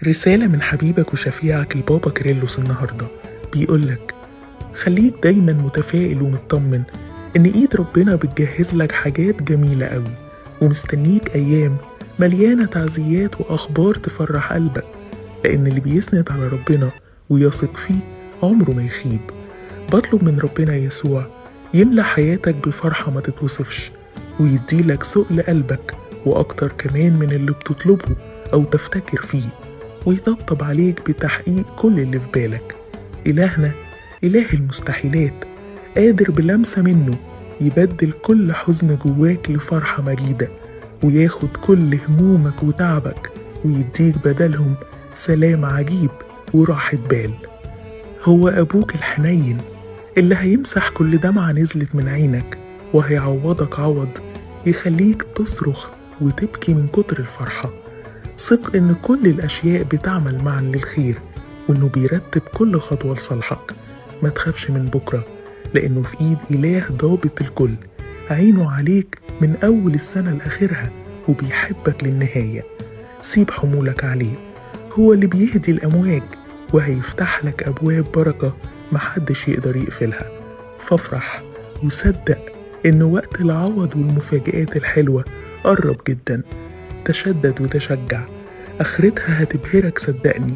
رسالة من حبيبك وشفيعك البابا كيرلس النهاردة بيقولك: خليك دايما متفائل ومطمن إن إيد ربنا بتجهز لك حاجات جميلة قوي، ومستنيك أيام مليانة تعزيات وأخبار تفرح قلبك، لأن اللي بيسند على ربنا ويثق فيه عمره ما يخيب. بطلب من ربنا يسوع يملى حياتك بفرحة ما تتوصفش، ويديلك سؤل قلبك وأكتر كمان من اللي بتطلبه أو تفتكر فيه، ويطبطب عليك بتحقيق كل اللي في بالك. إلهنا إله المستحيلات، قادر بلمسة منه يبدل كل حزن جواك لفرحة مجيدة، وياخد كل همومك وتعبك ويديك بدلهم سلام عجيب وراحة بال. هو أبوك الحنين اللي هيمسح كل دمعة نزلت من عينك، وهيعوضك عوض يخليك تصرخ وتبكي من كتر الفرحة. ثق إن كل الأشياء بتعمل معا للخير، وإنه بيرتب كل خطوة لصالحك. ما تخافش من بكرة، لأنه في إيد إله ضابط الكل، عينه عليك من أول السنة لآخرها، وبيحبك للنهاية. سيب حمولك عليه، هو اللي بيهدي الأمواج، وهيفتح لك أبواب بركة محدش يقدر يقفلها. فافرح وصدق إن وقت العوض والمفاجآت الحلوة قرب جدا. تشدد وتشجع، آخرتها هتبهرك صدقني.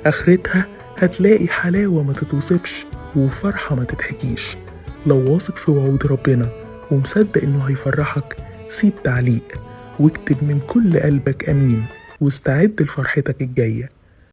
آخرتها هتلاقي حلاوة ما تتوصفش وفرحة ما تتحكيش. لو واثق في وعود ربنا ومصدق إنه هيفرحك، سيب تعليق واكتب من كل قلبك أمين، واستعد لفرحتك الجاية.